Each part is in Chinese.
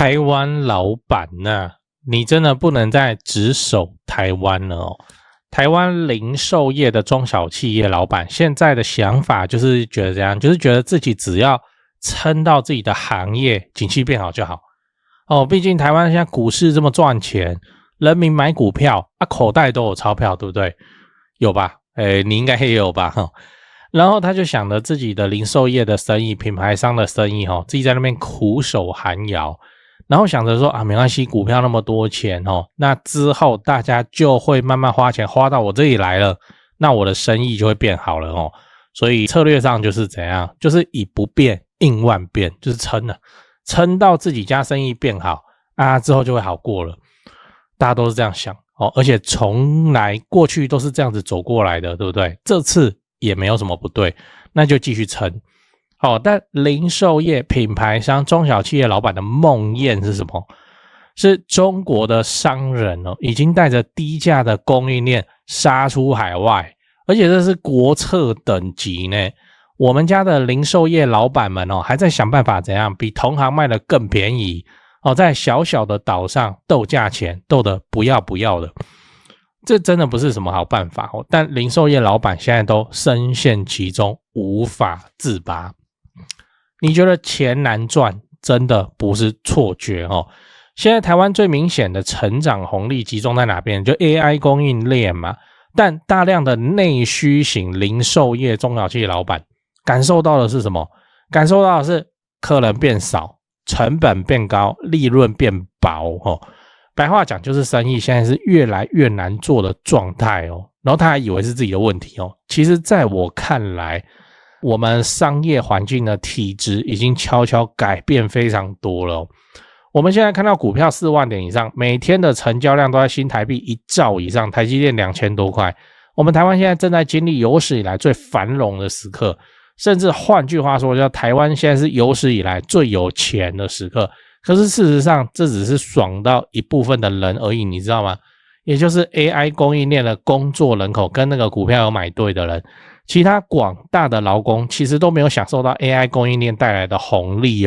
台湾老板你真的不能再只守台湾了哦。台湾零售业的中小企业老板现在的想法就是觉得这样，就是觉得自己只要撑到自己的行业景气变好就好哦。毕竟台湾现在股市这么赚钱，人民买股票口袋都有钞票，对不对？有吧？你应该也有吧然后他就想着自己的零售业的生意、品牌商的生意自己在那边苦守寒窑，然后想着说没关系，股票那么多钱那之后大家就会慢慢花钱花到我这里来了，那我的生意就会变好了所以策略上就是怎样，就是以不变应万变，就是撑到自己家生意变好之后就会好过了。大家都是这样想而且从来过去都是这样子走过来的，对不对？这次也没有什么不对，那就继续撑。但零售业品牌商中小企业老板的梦魇是什么？是中国的商人已经带着低价的供应链杀出海外，而且这是国策等级呢。我们家的零售业老板们还在想办法怎样比同行卖的更便宜在小小的岛上斗价钱，斗得不要不要的，这真的不是什么好办法但零售业老板现在都深陷其中，无法自拔。你觉得钱难赚，真的不是错觉现在台湾最明显的成长红利集中在哪边？就 AI 供应链嘛。但大量的内需型零售业中小企业老板感受到的是什么？感受到的是客人变少，成本变高，利润变薄白话讲就是生意现在是越来越难做的状态然后他还以为是自己的问题其实在我看来，我们商业环境的体质已经悄悄改变非常多了我们现在看到股票4万点以上，每天的成交量都在新台币1兆以上，台积电2000多块。我们台湾现在正在经历有史以来最繁荣的时刻，甚至换句话说，叫台湾现在是有史以来最有钱的时刻。可是事实上，这只是爽到一部分的人而已，你知道吗？也就是 AI 供应链的工作人口跟那个股票有买对的人，其他广大的劳工其实都没有享受到 AI 供应链带来的红利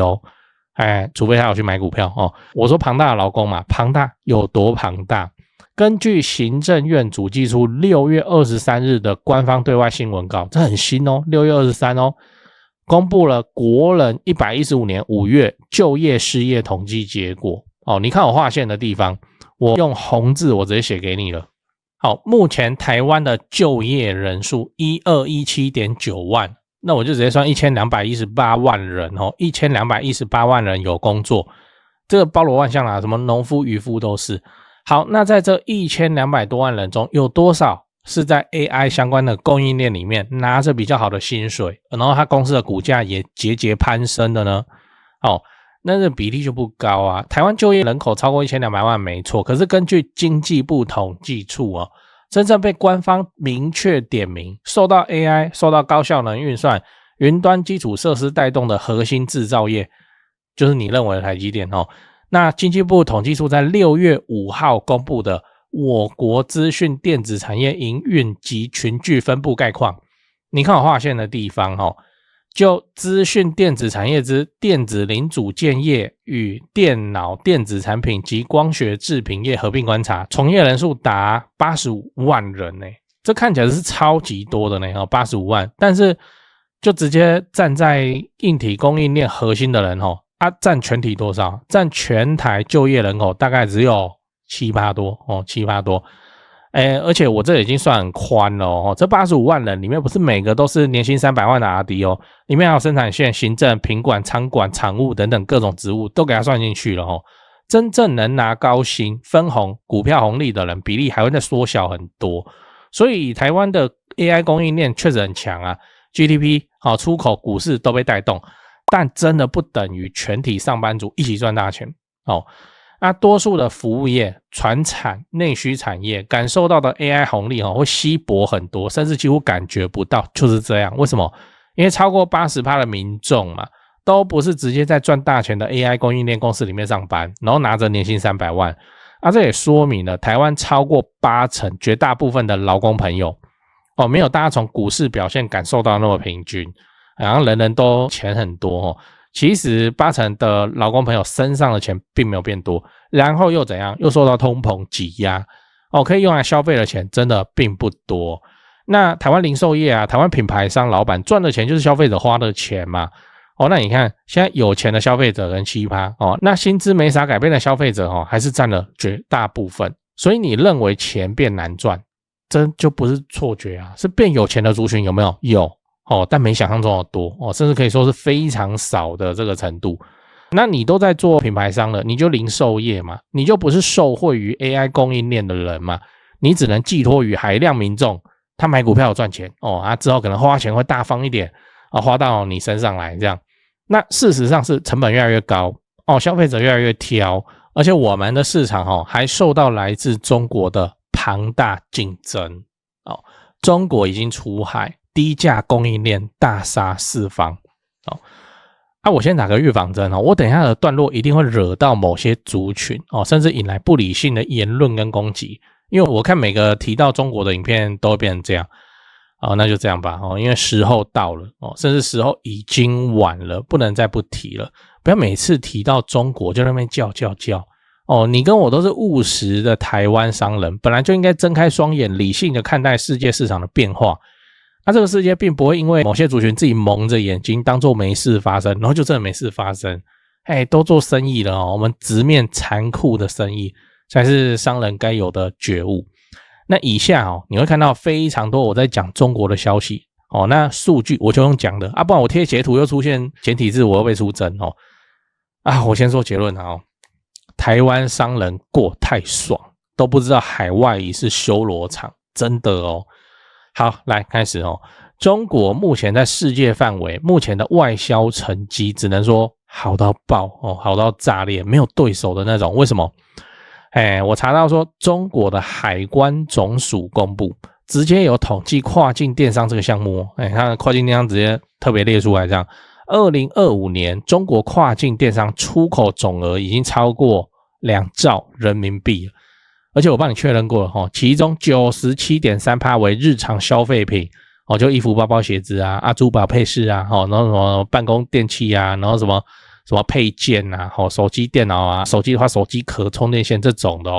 除非他有去买股票我说庞大的劳工嘛，庞大有多庞大？根据行政院主计处6月23日的官方对外新闻稿，这很新6月23公布了国人115年5月就业失业统计结果你看我划线的地方，我用红字我直接写给你了。好，目前台湾的就业人数 1217.9 万，那我就直接算1218万人1218万人有工作，这个包罗万象啦，什么农夫渔夫都是。好，那在这1200多万人中，有多少是在 AI 相关的供应链里面拿着比较好的薪水，然后他公司的股价也节节攀升的呢？那这比例就不高啊。台湾就业人口超过1200万没错，可是根据经济部统计处真正被官方明确点名受到 AI 受到高效能运算云端基础设施带动的核心制造业，就是你认为的台积电那经济部统计处在6月5号公布的我国资讯电子产业营运及群聚分布概况，你看我划线的地方就资讯电子产业之电子零组件业与电脑电子产品及光学制品业合并观察，从业人数达85万人这看起来是超级多的85万，但是就直接站在硬体供应链核心的人占全体多少？占全台就业人口大概只有7%多7%多。而且我这已经算很宽了这85万人里面不是每个都是年薪300万的 RD 里面还有生产线、行政、品管、仓管、厂务等等各种职务都给他算进去了真正能拿高薪、分红、股票红利的人比例还会再缩小很多。所以台湾的 AI 供应链确实很强GDP 出口、股市都被带动，但真的不等于全体上班族一起赚大钱那多数的服务业、传产、内需产业感受到的 AI 红利会稀薄很多，甚至几乎感觉不到，就是这样。为什么？因为超过 80% 的民众嘛，都不是直接在赚大钱的 AI 供应链公司里面上班，然后拿着年薪300万这也说明了台湾超过80%绝大部分的劳工朋友没有大家从股市表现感受到那么平均，好像人人都钱很多其实80%的劳工朋友身上的钱并没有变多，然后又怎样？又受到通膨挤压可以用来消费的钱真的并不多。那台湾零售业啊，台湾品牌商老板赚的钱就是消费者花的钱嘛。那你看现在有钱的消费者跟7%那薪资没啥改变的消费者还是占了绝大部分。所以你认为钱变难赚，这就不是错觉啊，是变有钱的族群有没有？有但没想象中的多甚至可以说是非常少的这个程度。那你都在做品牌商了，你就零售业嘛，你就不是受惠于 AI 供应链的人嘛，你只能寄托于海量民众，他买股票有赚钱之后可能花钱会大方一点花到你身上来这样。那事实上是成本越来越高消费者越来越挑，而且我们的市场还受到来自中国的庞大竞争中国已经出海，低价供应链大杀四方我先打个预防针我等一下的段落一定会惹到某些族群甚至引来不理性的言论跟攻击，因为我看每个提到中国的影片都会变成这样那就这样吧因为时候到了甚至时候已经晚了，不能再不提了。不要每次提到中国就在那边叫你跟我都是务实的台湾商人，本来就应该睁开双眼，理性的看待世界市场的变化。这个世界并不会因为某些族群自己蒙着眼睛当作没事发生，然后就真的没事发生。都做生意了我们直面残酷的生意才是商人该有的觉悟。那以下你会看到非常多我在讲中国的消息那数据我就用讲的不然我贴截图又出现简体字，我又被出征我先说结论台湾商人过太爽，都不知道海外已是修罗场，真的好，来开始中国目前在世界范围目前的外销成绩只能说好到爆好到炸裂，没有对手的那种。为什么？我查到说中国的海关总署公布，直接有统计跨境电商这个项目它的跨境电商直接特别列出来这样。2025年中国跨境电商出口总额已经超过2兆人民币了，而且我帮你确认过了其中 97.3% 为日常消费品就衣服包包鞋子珠宝配饰然后什么办公电器然后什么配件手机电脑手机的话手机壳充电线这种的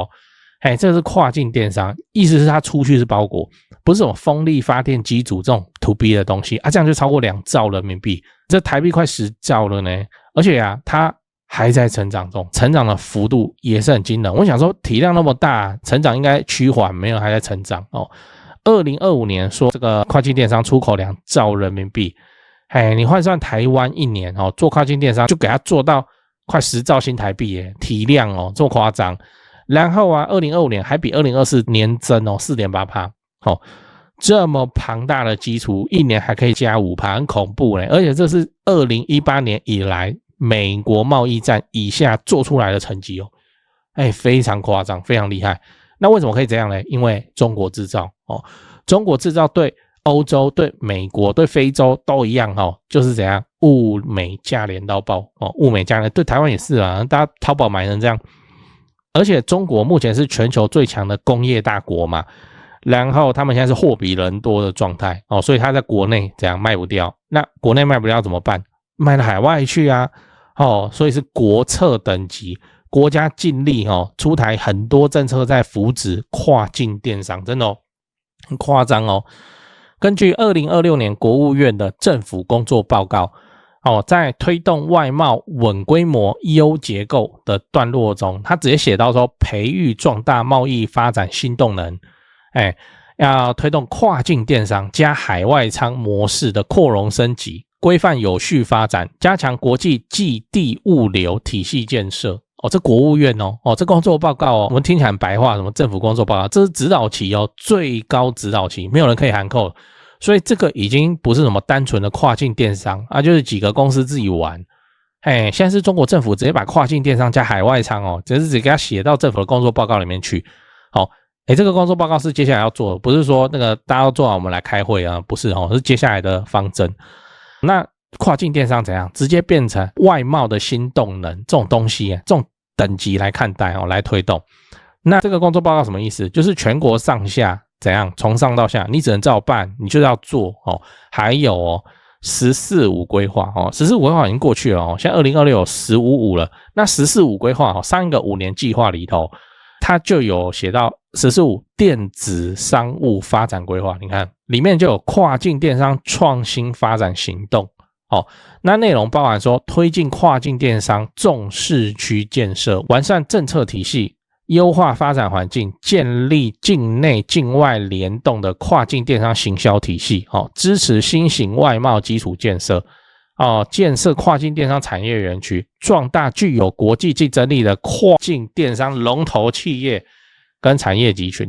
这是跨境电商，意思是它出去是包裹，不是什么风力发电机组这种 to B 的东西这样就超过2兆人民币，这台币快10兆了呢。而且它还在成长中，成长的幅度也是很惊人。我想说体量那么大，成长应该趋缓，没有，还在成长2025年说这个跨境电商出口2兆人民币，你换算台湾一年做跨境电商就给它做到快10兆新台币耶，体量这么夸张。然后2025年还比2024年增4.8%，这么庞大的基础，一年还可以加5%，很恐怖嘞。而且这是2018年以来美国贸易战以下做出来的成绩非常夸张，非常厉害。那为什么可以这样呢？因为中国制造中国制造对欧洲、对美国、对非洲都一样就是怎样物美价廉到爆物美价廉，对台湾也是大家淘宝买成这样。而且中国目前是全球最强的工业大国嘛，然后他们现在是货比人多的状态所以他在国内怎样卖不掉，那国内卖不掉怎么办？卖到海外去所以是国策等级，国家尽力出台很多政策在扶植跨境电商，真的很夸张根据2026年国务院的政府工作报告在推动外贸稳规模优结构的段落中，他直接写到说培育壮大贸易发展新动能要推动跨境电商加海外仓模式的扩容升级，规范有序发展，加强国际寄递物流体系建设这国务院这工作报告我们听起来很白话，什么政府工作报告，这是指导期最高指导期，没有人可以含扣。所以这个已经不是什么单纯的跨境电商就是几个公司自己玩现在是中国政府直接把跨境电商加海外仓直接给它写到政府的工作报告里面去这个工作报告是接下来要做的，不是说那个大家都做完我们来开会不是是接下来的方针。那跨境电商怎样直接变成外贸的新动能，这种东西这种等级来看待来推动。那这个工作报告什么意思？就是全国上下怎样从上到下你只能照办，你就要做还有十四五规划哦，十四五规划已经过去了哦，现在2026有15-5了。那十四五规划哦，上一个5年计划里头，它就有写到14-5电子商务发展规划，你看里面就有跨境电商创新发展行动哦。那内容包含说推进跨境电商重市区建设，完善政策体系，优化发展环境，建立境内境外联动的跨境电商行销体系，支持新型外贸基础建设，建设跨境电商产业园区，壮大具有国际竞争力的跨境电商龙头企业跟产业集群。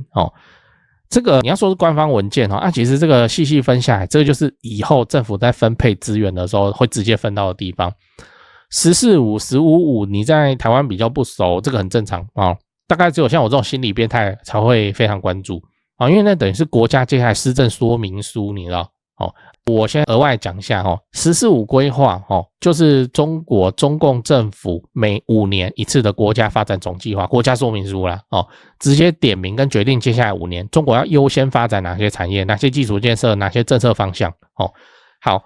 这个你要说是官方文件其实这个细细分下来，这个就是以后政府在分配资源的时候会直接分到的地方。14-5、15-5你在台湾比较不熟，这个很正常大概只有像我这种心理变态才会非常关注因为那等于是国家接下来施政说明书，你知道我先额外讲一下14-5规划就是中共政府每5年一次的国家发展总计划，国家说明书啦直接点名跟决定接下来5年中国要优先发展哪些产业，哪些基础建设，哪些政策方向好，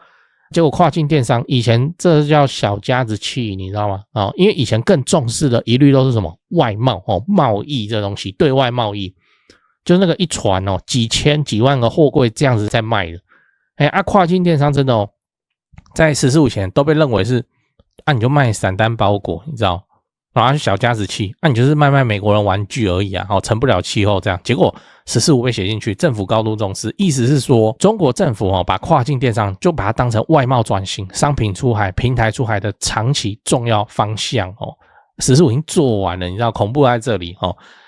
结果跨境电商以前这叫小家子气，你知道吗因为以前更重视的一律都是什么外贸贸易这东西，对外贸易就是那个一船几千几万个货柜这样子在卖的跨境电商真的在14-5前都被认为是你就卖散单包裹，你知道，然后小家子气你就是卖美国人玩具而已成不了气候这样。结果14-5被写进去，政府高度重视，意思是说中国政府把跨境电商就把它当成外贸转型、商品出海、平台出海的长期重要方向14-5已经做完了，你知道恐怖在这里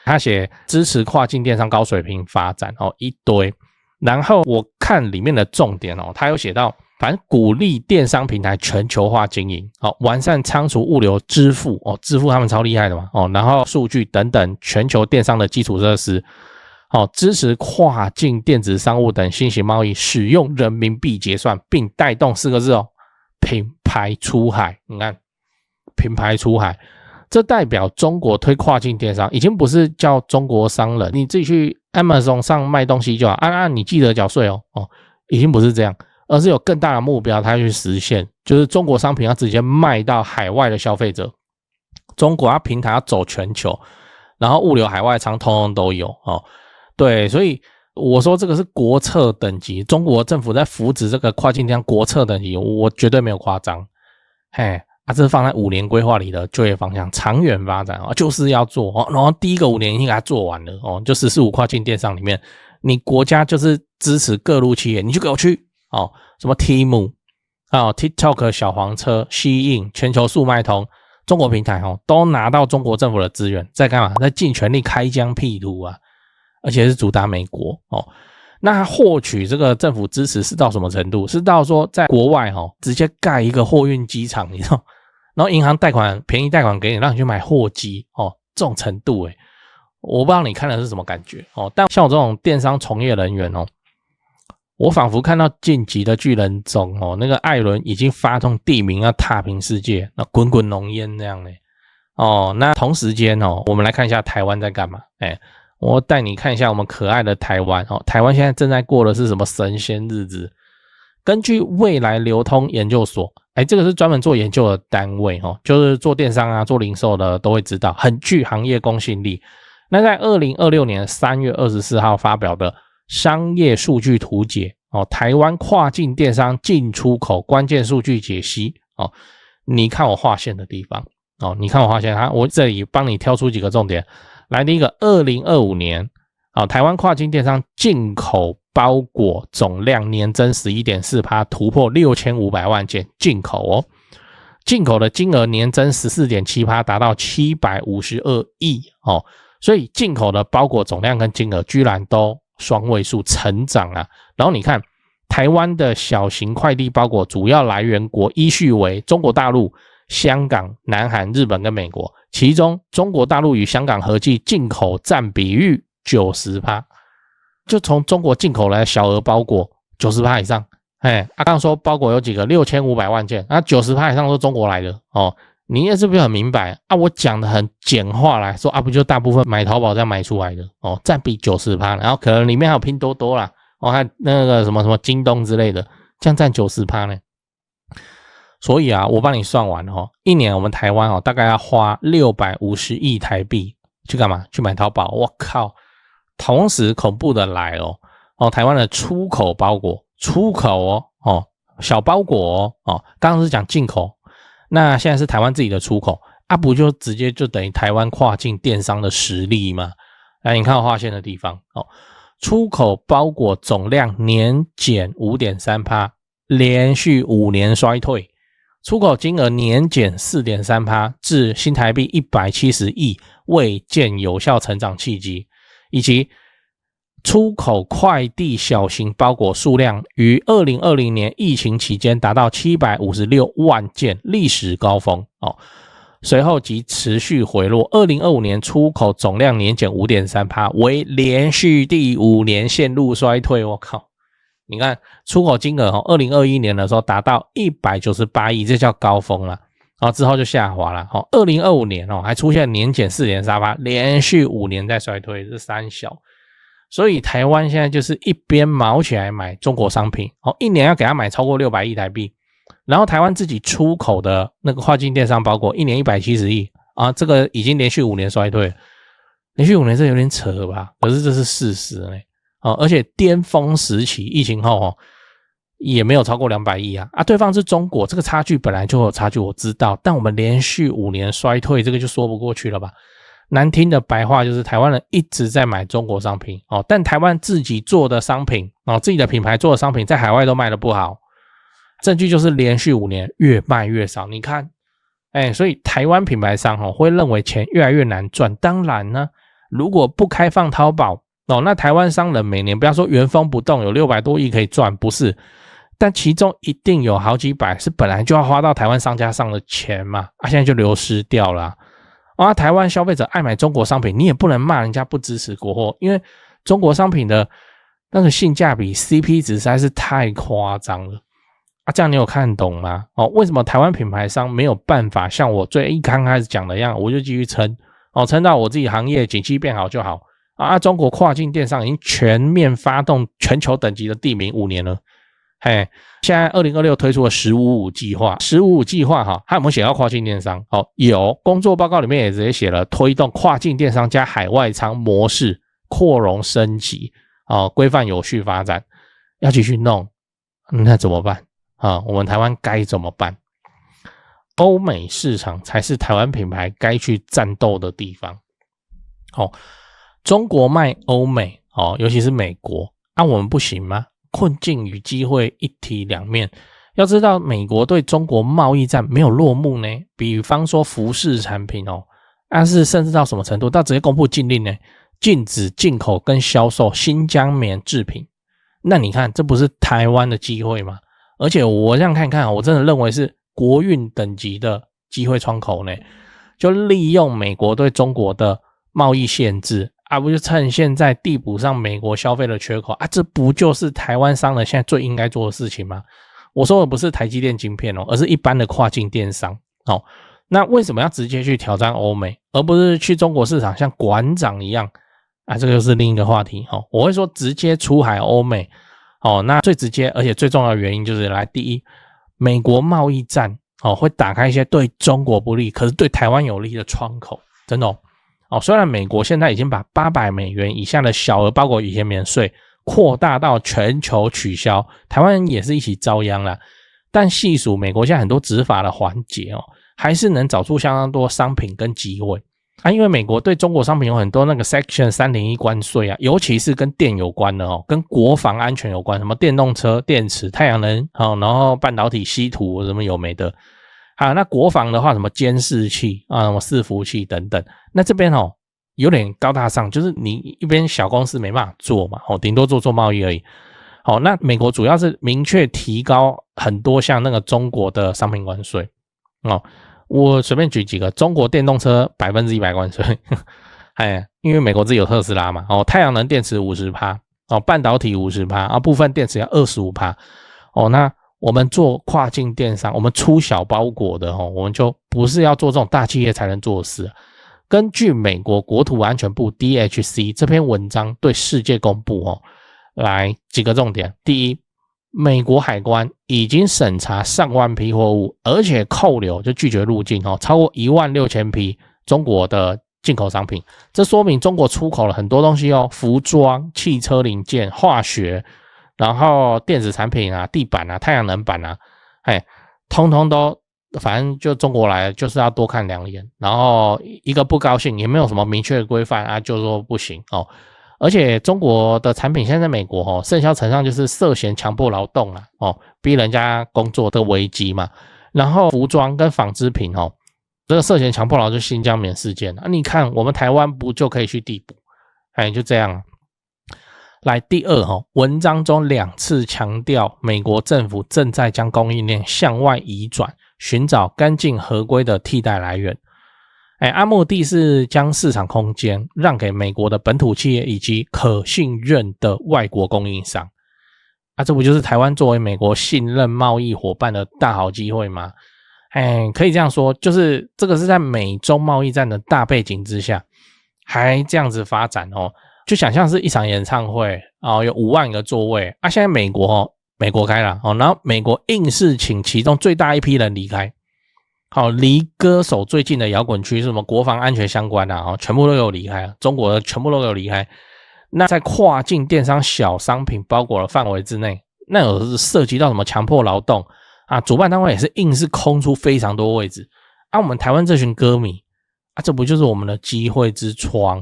他写支持跨境电商高水平发展一堆。然后我看里面的重点他有写到反正鼓励电商平台全球化经营完善仓储物流支付支付他们超厉害的嘛然后数据等等全球电商的基础设施支持跨境电子商务等新型贸易使用人民币结算，并带动4个字品牌出海。你看品牌出海，这代表中国推跨境电商已经不是叫中国商人你自己去 Amazon 上卖东西就好你记得缴税已经不是这样，而是有更大的目标它去实现，就是中国商品要直接卖到海外的消费者，中国平台要走全球，然后物流海外仓通通都有对，所以我说这个是国策等级，中国政府在扶持这个跨境电商国策等级，我绝对没有夸张这是放在5年规划里的就业方向，长远发展就是要做然后第一个5年已经给它做完了就14-5跨境电商里面，你国家就是支持各路企业，你就给我去什么 Temu TikTok 小黄车、SHEIN、全球速卖通、中国平台都拿到中国政府的资源，在干嘛？在尽全力开疆辟土而且是主打美国那获取这个政府支持是到什么程度？是到说在国外直接盖一个货运机场，你知道，然后银行贷款便宜贷款给你，让你去买货机这种程度我不知道你看的是什么感觉但像我这种电商从业人员我仿佛看到晋级的巨人中那个艾伦已经发动地名要踏平世界，那滚滚浓烟那样那同时间我们来看一下台湾在干嘛我带你看一下我们可爱的台湾台湾现在正在过的是什么神仙日子？根据未来流通研究所这个是专门做研究的单位就是做电商做零售的都会知道，很具行业公信力。那在2026年3月24号发表的商业数据图解台湾跨境电商进出口关键数据解析你看我划线的地方你看我划线我这里帮你挑出几个重点来。第一个2025年台湾跨境电商进口包裹总量年增 11.4%， 突破6500万件进口进口的金额年增 14.7%， 达到752亿所以进口的包裹总量跟金额居然都双位数成长然后你看台湾的小型快递包裹主要来源国依序为中国大陆、香港、南韩、日本跟美国，其中中国大陆与香港合计进口占比率 90%， 就从中国进口来的小额包裹 90% 以上刚刚说包裹有几个6500万件90% 以上都是中国来的你也是不是很明白我讲的很简化来说不就大部分买淘宝这样买出来的占比 90%， 然后可能里面还有拼多多啦还有那个什么京东之类的，这样占 90% 呢所以啊，我帮你算完哦，一年我们台湾哦，大概要花650亿台币去干嘛？去买淘宝。我靠！同时恐怖的来台湾的出口包裹，出口小包裹刚刚是讲进口，那现在是台湾自己的出口啊，不就直接就等于台湾跨境电商的实力吗？来，你看我划线的地方出口包裹总量年减 5.3%， 连续5年衰退。出口金额年减 4.3% 至新台币170亿，未见有效成长契机，以及出口快递小型包裹数量于2020年疫情期间达到756万件，历史高峰随后即持续回落，2025年出口总量年减 5.3%， 为连续第5年陷入衰退。我靠！你看出口金额2021年的时候达到198亿，这叫高峰了之后就下滑了2025年还出现年减 4.3%， 连续5年在衰退，这三小。所以台湾现在就是一边毛起来买中国商品一年要给他买超过600亿台币，然后台湾自己出口的那个跨境电商包裹一年170亿这个已经连续5年衰退，连续5年这有点扯吧，可是这是事实而且巅峰时期疫情后也没有超过200亿对方是中国，这个差距本来就有差距我知道，但我们连续5年衰退，这个就说不过去了吧。难听的白话就是台湾人一直在买中国商品但台湾自己做的商品自己的品牌做的商品在海外都卖得不好，证据就是连续5年越卖越少。你看所以台湾品牌商会认为钱越来越难赚。当然呢，如果不开放淘宝那台湾商人每年不要说原封不动有600多亿可以赚，不是，但其中一定有好几百是本来就要花到台湾商家上的钱嘛现在就流失掉了台湾消费者爱买中国商品，你也不能骂人家不支持国货，因为中国商品的那个性价比 CP 值实在是太夸张了这样你有看懂吗为什么台湾品牌商没有办法像我最刚开始讲的一样，我就继续撑撑到我自己行业景气变好就好中国跨境电商已经全面发动全球等级的地名5年了现在2026推出了1055计划，1055计划还有没有写到跨境电商有，工作报告里面也直接写了推动跨境电商加海外仓模式扩容升级规范有序发展，要继续弄那怎么办我们台湾该怎么办？欧美市场才是台湾品牌该去战斗的地方中国卖欧美尤其是美国我们不行吗？困境与机会一体两面，要知道美国对中国贸易战没有落幕呢，比方说服饰产品但是甚至到什么程度，到直接公布禁令呢，禁止进口跟销售新疆棉制品。那你看这不是台湾的机会吗？而且我这样看看我真的认为是国运等级的机会窗口呢，就利用美国对中国的贸易限制不就趁现在递补上美国消费的缺口这不就是台湾商人现在最应该做的事情吗？我说的不是台积电晶片而是一般的跨境电商那为什么要直接去挑战欧美，而不是去中国市场像馆长一样这个就是另一个话题我会说直接出海欧美那最直接而且最重要的原因就是来第一，美国贸易战会打开一些对中国不利可是对台湾有利的窗口，真的虽然美国现在已经把$800以下的小额包裹以前免税扩大到全球取消，台湾也是一起遭殃啦，但细数美国现在很多执法的环节还是能找出相当多商品跟机会因为美国对中国商品有很多那个 Section 301关税尤其是跟电有关的跟国防安全有关，什么电动车、电池、太阳能然后半导体稀土什么有没的那国防的话什么监视器什么伺服器等等，那这边有点高大上，就是你一边小公司没办法做嘛顶多做贸易而已那美国主要是明确提高很多像那个中国的商品关税我随便举几个，中国电动车 100% 关税因为美国自己有特斯拉嘛太阳能电池 50% 半导体 50% 部分电池要 25% 那我们做跨境电商，我们出小包裹的我们就不是要做这种大企业才能做的事根据美国国土安全部 DHC 这篇文章对世界公布来几个重点。第一，美国海关已经审查上万批货物，而且扣留就拒绝入境超过16000批中国的进口商品。这说明中国出口了很多东西服装、汽车零件、化学，然后电子产品啊、地板啊、太阳能板啊，通通都反正就中国来就是要多看2眼，然后一个不高兴也没有什么明确的规范啊，就说不行而且中国的产品现在在美国盛嚣尘上就是涉嫌强迫劳动逼人家工作的危机嘛。然后服装跟纺织品这个涉嫌强迫劳动就新疆棉事件你看我们台湾不就可以去递补就这样来第二文章中2次强调美国政府正在将供应链向外移转，寻找干净合规的替代来源。目的是将市场空间让给美国的本土企业以及可信任的外国供应商这不就是台湾作为美国信任贸易伙伴的大好机会吗？可以这样说，就是这个是在美中贸易战的大背景之下还这样子发展就想象是一场演唱会有5万个座位现在美国开了然后美国硬是请其中最大一批人离开离歌手最近的摇滚区，什么国防安全相关全部都有离开，中国的全部都有离开。那在跨境电商小商品包裹的范围之内，那有涉及到什么强迫劳动主办单位也是硬是空出非常多位置我们台湾这群歌迷这不就是我们的机会之窗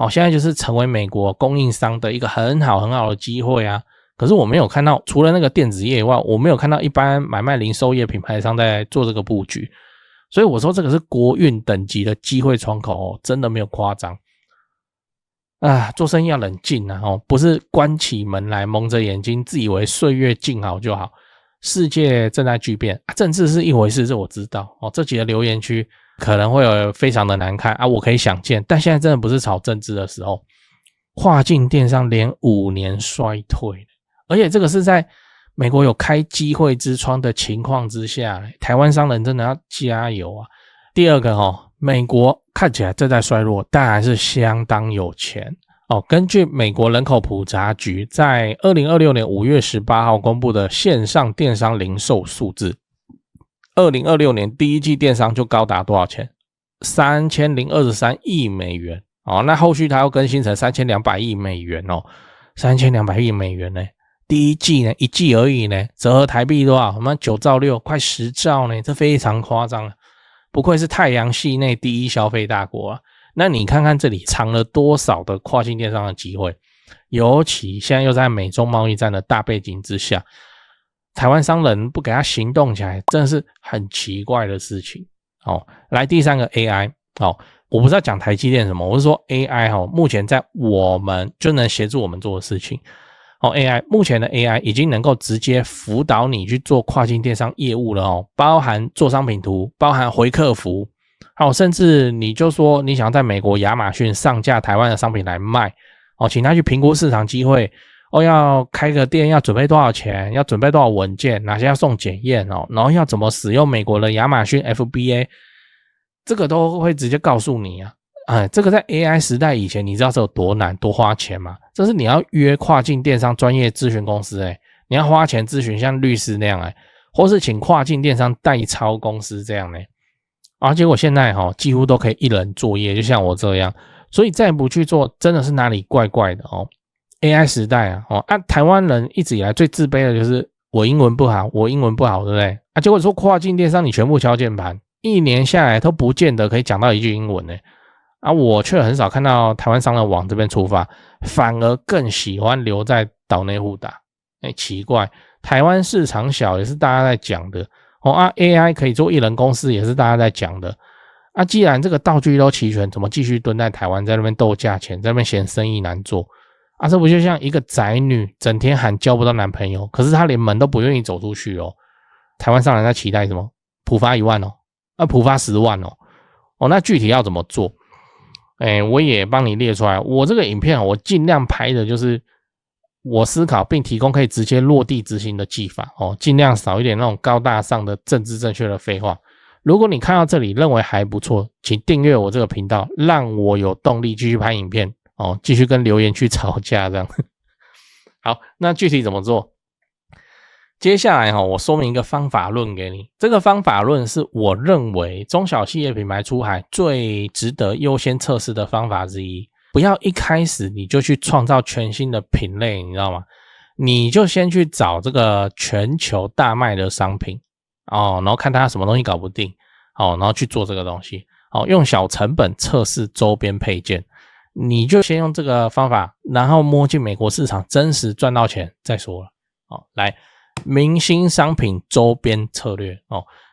现在就是成为美国供应商的一个很好的机会可是我没有看到，除了那个电子业以外，我没有看到一般买卖零售业品牌商在做这个布局。所以我说这个是国运等级的机会窗口真的没有夸张做生意要冷静不是关起门来蒙着眼睛自以为岁月静好就好。世界正在巨变政治是一回事，这我知道这几个留言区可能会有非常的难看我可以想见，但现在真的不是炒政治的时候。跨境电商连5年衰退，而且这个是在美国有开机会之窗的情况之下，台湾商人真的要加油第二个美国看起来正在衰弱，但还是相当有钱根据美国人口普查局在2026年5月18号公布的线上电商零售数字，2026年第一季电商就高达多少钱？3023亿美元那后续它要更新成3200亿美元3200亿美元呢。第一季呢，1季而已呢，折合台币多少？我们9兆6，快10兆呢，这非常夸张不愧是太阳系内第一消费大国那你看看这里藏了多少的跨境电商的机会，尤其现在又在美中贸易战的大背景之下，台湾商人不给他行动起来，真的是很奇怪的事情来第三个 AI 我不是要讲台积电什么，我是说 AI 目前在我们就能协助我们做的事情AI 目前的 AI 已经能够直接辅导你去做跨境电商业务了包含做商品图，包含回客服甚至你就说你想在美国亚马逊上架台湾的商品来卖请他去评估市场机会要开个店要准备多少钱，要准备多少文件，哪些要送检验然后要怎么使用美国的亚马逊 FBA， 这个都会直接告诉你这个在 AI 时代以前你知道是有多难多花钱吗？这是你要约跨境电商专业咨询公司你要花钱咨询像律师那样或是请跨境电商代操公司这样结果现在几乎都可以一人作业，就像我这样，所以再不去做真的是哪里怪怪的AI 时代台湾人一直以来最自卑的就是我英文不好，对不对结果说跨境电商你全部敲键盘，1年下来都不见得可以讲到一句英文我却很少看到台湾商人往这边出发，反而更喜欢留在岛内互打奇怪，台湾市场小也是大家在讲的AI 可以做一人公司也是大家在讲的既然这个道具都齐全，怎么继续蹲在台湾在那边斗价钱，在那边嫌生意难做这不就像一个宅女整天喊交不到男朋友，可是她连门都不愿意走出去台湾商人在期待什么？普发1万普发10万那具体要怎么做？我也帮你列出来。我这个影片我尽量拍的就是我思考并提供可以直接落地执行的技法尽量少一点那种高大上的政治正确的废话。如果你看到这里认为还不错，请订阅我这个频道，让我有动力继续拍影片继续跟留言区吵架这样。好，那具体怎么做？接下来我说明一个方法论给你，这个方法论是我认为中小企业品牌出海最值得优先测试的方法之一。不要一开始你就去创造全新的品类，你知道吗？你就先去找这个全球大卖的商品然后看它什么东西搞不定然后去做这个东西用小成本测试周边配件。你就先用这个方法，然后摸进美国市场，真实赚到钱再说了来，明星商品周边策略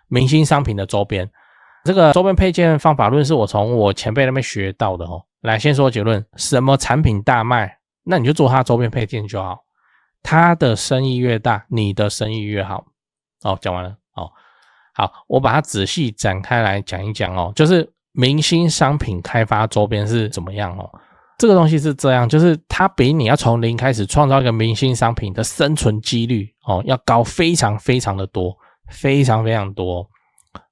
明星商品的周边，这个周边配件方法论是我从我前辈那边学到的来，先说结论，什么产品大卖，那你就做它周边配件就好，它的生意越大，你的生意越好。讲完了好，我把它仔细展开来讲一讲就是明星商品开发周边是怎么样这个东西是这样，就是它比你要从零开始创造一个明星商品的生存几率要高非常非常的多，非常非常多。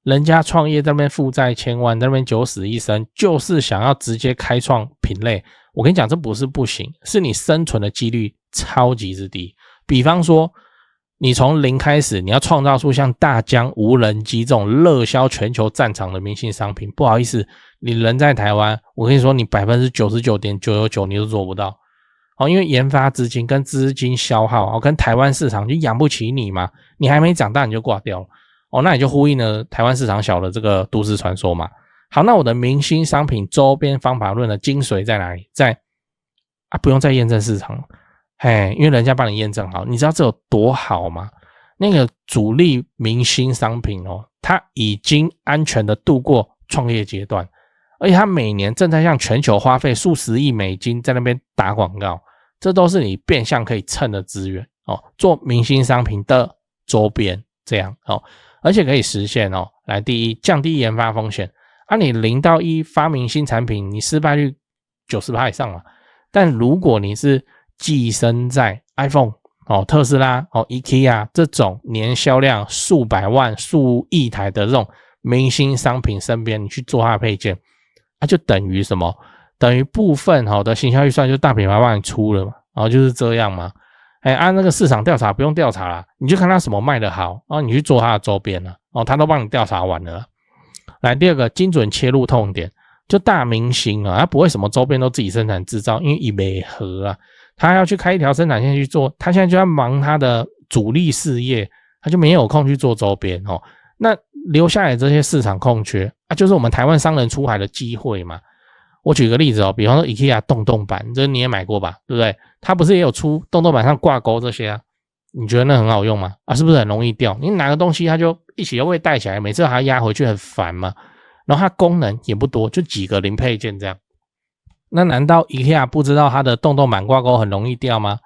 人家创业在那边负债千万，在那边九死一生，就是想要直接开创品类。我跟你讲，这不是不行，是你生存的几率超级之低。比方说你从零开始，你要创造出像大疆无人机这种热销全球战场的明星商品，不好意思，你人在台湾，我跟你说你 99.999% 你都做不到因为研发资金跟资金消耗跟台湾市场就养不起你嘛，你还没长大你就挂掉了那你就呼应了台湾市场小的这个都市传说嘛。好，那我的明星商品周边方法论的精髓在哪里？在不用再验证市场了因为人家帮你验证好，你知道这有多好吗？那个主力明星商品它已经安全的度过创业阶段，而且它每年正在向全球花费数十亿美金在那边打广告，这都是你变相可以蹭的资源做明星商品的周边这样而且可以实现来，第一，降低研发风险你0到1发明新产品，你失败率 90% 以上嘛。但如果你是寄生在 iPhone 特斯拉IKEA 这种年销量数百万数亿台的这种明星商品身边，你去做它的配件就等于什么？等于部分的行销预算就大品牌帮你出了嘛就是这样嘛。按那个市场调查不用调查啦，你就看它什么卖得好你去做它的周边了它都帮你调查完了来，第二个，精准切入痛点，就大明星他不会什么周边都自己生产制造，因为没合他要去开一条生产线去做，他现在就要忙他的主力事业，他就没有空去做周边那留下来这些市场空缺就是我们台湾商人出海的机会嘛。我举个例子比方说 IKEA 洞洞板，这你也买过吧，对不对？它不是也有出洞洞板上挂钩这些你觉得那很好用吗？是不是很容易掉？你拿个东西它就一起就会带起来，每次还要压回去很烦嘛。然后它功能也不多，就几个零配件这样。那难道 IKEA 不知道它的洞洞板挂钩很容易掉吗？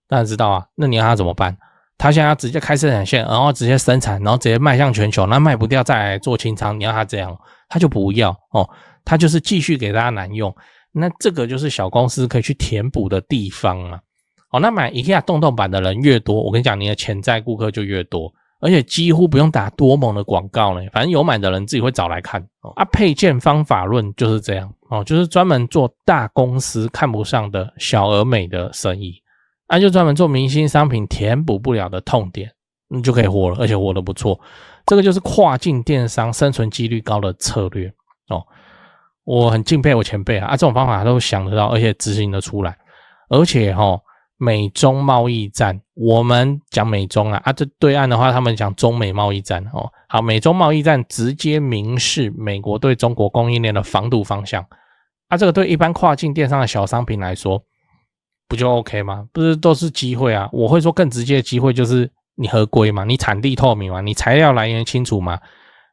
当然知道那你要它怎么办？他现在要直接开生产线，然后直接生产，然后直接卖向全球，那卖不掉再来做清仓，你要他这样，他就不要他就是继续给大家难用。那这个就是小公司可以去填补的地方嘛。那买 IKEA 洞洞板的人越多，我跟你讲，你的潜在顾客就越多，而且几乎不用打多猛的广告呢，反正有买的人自己会找来看配件方法论就是这样就是专门做大公司看不上的小而美的生意就专门做明星商品填补不了的痛点，你就可以活了，而且活得不错。这个就是跨境电商生存几率高的策略我很敬佩我前辈这种方法都想得到，而且执行得出来。而且美中贸易战，我们讲美中这对岸的话他们讲中美贸易战好，美中贸易战直接明示美国对中国供应链的防堵方向这个对一般跨境电商的小商品来说不就 OK 吗？不是都是机会我会说更直接的机会就是你合规嘛，你产地透明嘛，你材料来源清楚嘛，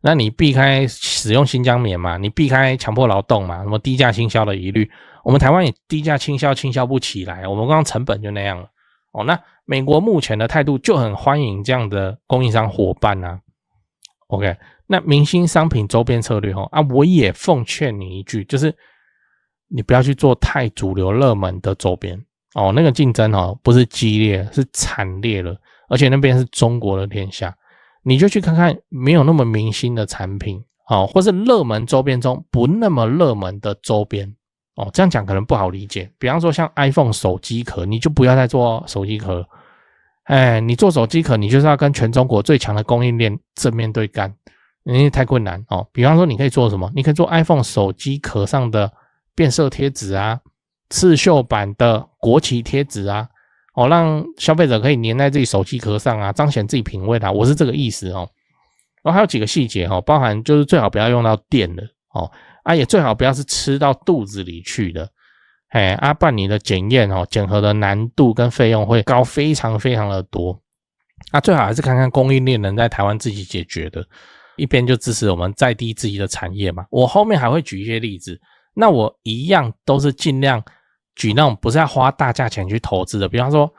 那你避开使用新疆棉嘛，你避开强迫劳动嘛，什么低价倾销的疑虑，我们台湾也低价倾销不起来，我们光成本就那样了那美国目前的态度就很欢迎这样的供应商伙伴OK， 那明星商品周边策略我也奉劝你一句，就是你不要去做太主流热门的周边那个竞争不是激烈，是惨烈了，而且那边是中国的天下，你就去看看没有那么明星的产品或是热门周边中不那么热门的周边这样讲可能不好理解。比方说像 iPhone 手机壳，你就不要再做手机壳你做手机壳，你就是要跟全中国最强的供应链正面对干，因为太困难哦。比方说，你可以做什么？你可以做 iPhone 手机壳上的变色贴纸啊，刺绣版的国旗贴纸啊，让消费者可以粘在自己手机壳上啊，彰显自己品味啦。我是这个意思哦。然后还有几个细节哦，包含就是最好不要用到电的哦，也最好不要是吃到肚子里去的。不然你的检验检核的难度跟费用会高非常非常的多。最好还是看看供应链能在台湾自己解决的，一边就支持我们在地自己的产业嘛。我后面还会举一些例子，那我一样都是尽量举那种不是要花大价钱去投资的，比方说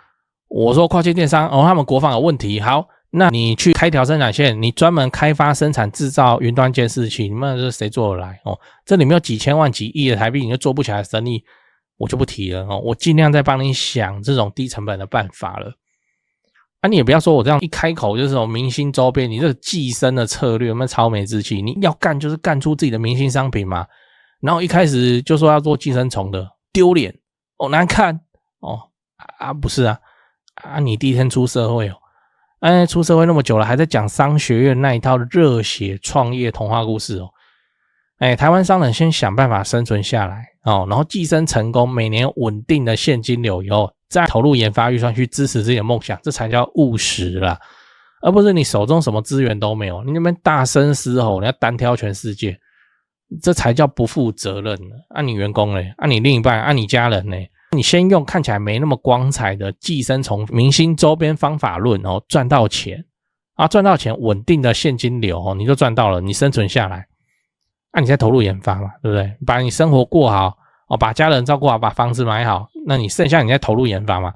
我说跨境电商他们国防有问题，好，那你去开条生产线，你专门开发生产制造云端监视器，你们这谁做得来这里面有几千万几亿的台币你就做不起来的生意，我就不提了我尽量在帮你想这种低成本的办法了。你也不要说我这样一开口就是这种明星周边，你这个寄生的策略有没有超没志气？你要干就是干出自己的明星商品嘛，然后一开始就说要做寄生虫的，丢脸难看不是你第一天出社会出社会那么久了，还在讲商学院那一套热血创业童话故事台湾商人先想办法生存下来然后寄生成功，每年稳定的现金流以后，再投入研发预算去支持自己的梦想，这才叫务实啦，而不是你手中什么资源都没有，你那边大声嘶吼，你要单挑全世界，这才叫不负责任你员工呢？你另一半？你家人呢？你先用看起来没那么光彩的寄生虫明星周边方法论赚到钱赚到钱稳定的现金流你就赚到了，你生存下来你再投入研发嘛，对不对？把你生活过好把家人照顾好，把房子买好，那你剩下你再投入研发嘛，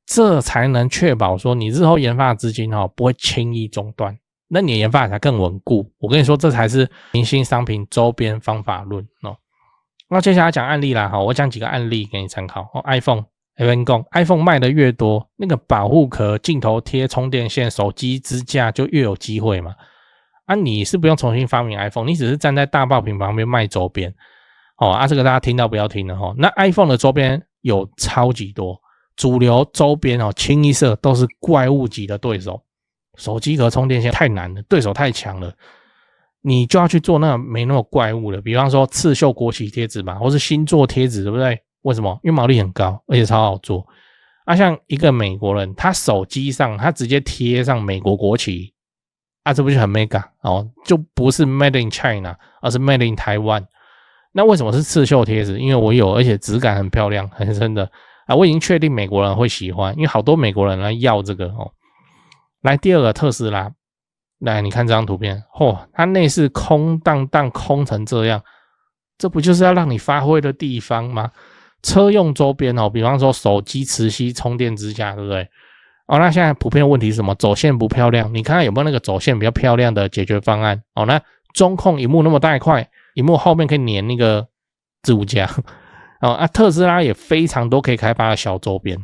这才能确保说你日后研发的资金不会轻易中断，那你的研发才更稳固。我跟你说，这才是明星商品周边方法论那接下来讲案例啦我讲几个案例给你参考iPhone 卖的越多，那个保护壳、镜头贴、充电线、手机支架就越有机会嘛。你是不用重新发明 iPhone， 你只是站在大爆品旁边卖周边这个大家听到不要听了那 iPhone 的周边有超级多，主流周边清一色都是怪物级的对手，手机壳、充电线太难了，对手太强了，你就要去做那个没那么怪物的，比方说刺绣国旗贴纸嘛，或是星座贴纸，对不对？为什么？因为毛利很高，而且超好做像一个美国人，他手机上他直接贴上美国国旗这不就很 mega 就不是 made in China， 而是 made in Taiwan。那为什么是刺绣贴纸？因为我有，而且质感很漂亮，很真的我已经确定美国人会喜欢，因为好多美国人来要这个来，第二个特斯拉，来你看这张图片它内饰空荡荡空成这样，这不就是要让你发挥的地方吗？车用周边比方说手机磁吸充电支架，对不对？那现在普遍问题是什么？走线不漂亮，你看看有没有那个走线比较漂亮的解决方案那中控萤幕那么大一块，萤幕后面可以粘那个置物架特斯拉也非常多可以开发的小周边，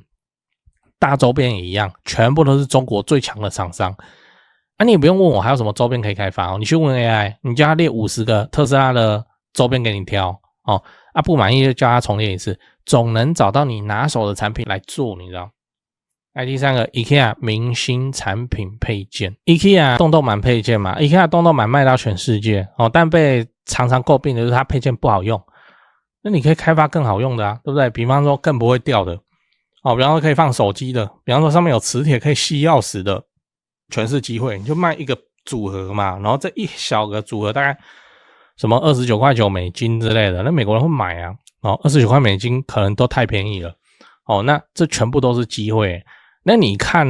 大周边也一样，全部都是中国最强的厂商你也不用问我还有什么周边可以开发你去问 AI， 你叫他列50个特斯拉的周边给你挑不满意就叫他重列一次，总能找到你拿手的产品来做，你知道。第三个 IKEA 明星产品配件， IKEA 洞洞板配件嘛， IKEA 洞洞板卖到全世界但被常常诟病的就是它配件不好用，那你可以开发更好用的对不对？比方说更不会掉的比方说可以放手机的，比方说上面有磁铁可以吸钥匙的，全是机会，你就卖一个组合嘛，然后这一小个组合大概什么$29.9之类的，那美国人会买$29可能都太便宜了那这全部都是机会那你看